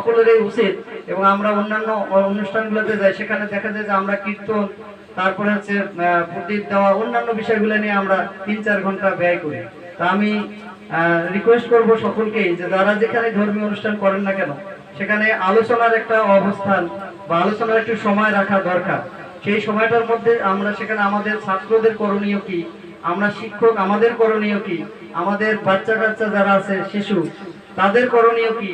সকলেরই উচিত। এবং আমরা অন্যান্য অনুষ্ঠানগুলোতে যাই, সেখানে দেখা যায় যে আমরা কীর্তন, তারপরে হচ্ছে প্রদীপ দেওয়া, অন্যান্য বিষয়গুলো নিয়ে আমরা 3-4 ঘন্টা ব্যয় করি। তা আমি রিকোয়েস্ট করব সকলকেই যে যারা যেখানে ধর্মীয় অনুষ্ঠান করেন না কেন, সেখানে আলোচনার একটা অবস্থান বা আলোচনার একটু সময় রাখা দরকার। সেই সময়টার মধ্যে আমরা সেখানে আমাদের ছাত্রদের করণীয় কি, আমরা শিক্ষক আমাদের করণীয় কি, আমাদের বাচ্চা কাচ্চা যারা আছে শিশু তাদের করণীয় কি,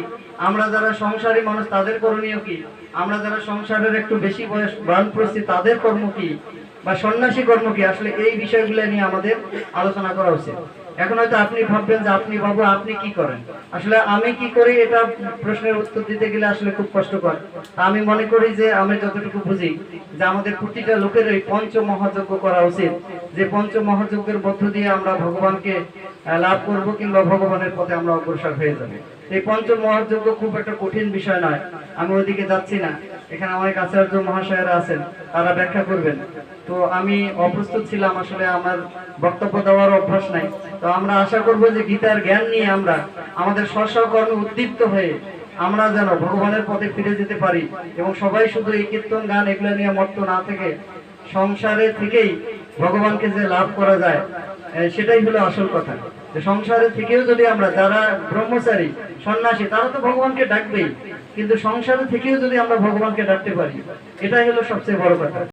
আমরা যারা সংসারী মানুষ তাদের করণীয় কি, আমরা যারা সংসারের একটু বেশি বয়স বানপ্রস্থী তাদের কর্ম কি, বা সন্ন্যাসী কর্ম কি, আসলে এই বিষয়গুলো নিয়ে আমাদের আলোচনা করা উচিত। এখন হয়তো আপনি ভাববেন যে আপনি বাবু আপনি কি করেন, আসলে আমি কি করি এটা প্রশ্নের উত্তর দিতে গেলে আসলে খুব কষ্টকর। আমি মনে করি যে আমি যতটুকু বুঝি যে আমাদের প্রতিটা লোকেরই পঞ্চ মহাযজ্ঞ করা উচিত, যে পঞ্চ মহাযজ্ঞের মধ্য দিয়ে আমরা ভগবানকে লাভ করব কিংবা ভগবানের পথে আমরা অগ্রসর হয়ে যাবে। এই পঞ্চ মহাযজ্ঞ খুব একটা কঠিন বিষয় নয়, আমি ওইদিকে যাচ্ছি না। এখানে অনেক আচার্য মহাশয়রা আছেন, তারা ব্যাখ্যা করবেন। তো আমি অপ্রস্তুত ছিলাম, আসলে আমার বক্তব্য দেওয়ার অভ্যাস নাই। তো আমরা আশা করব যে গীতার জ্ঞান নিয়ে আমরা আমাদের স্ব কর্মে উদ্দীপ্ত হয়ে আমরা যেন ভগবানের পথে ফিরে যেতে পারি, এবং সবাই শুধু এই কীর্তন গান এগুলো নিয়ে মত্ত না থেকে সংসারে থেকেই ভগবানকে যে লাভ করা যায় সেটাই হলো আসল কথা। যে সংসারে থেকেও যদি আমরা, যারা ব্রহ্মচারী সন্ন্যাসী তারা তো ভগবানকে ডাকবেই, কিন্তু সংসারে থেকেও যদি আমরা ভগবানকে ডাকতে পারি, এটাই হলো সবচেয়ে বড় কথা।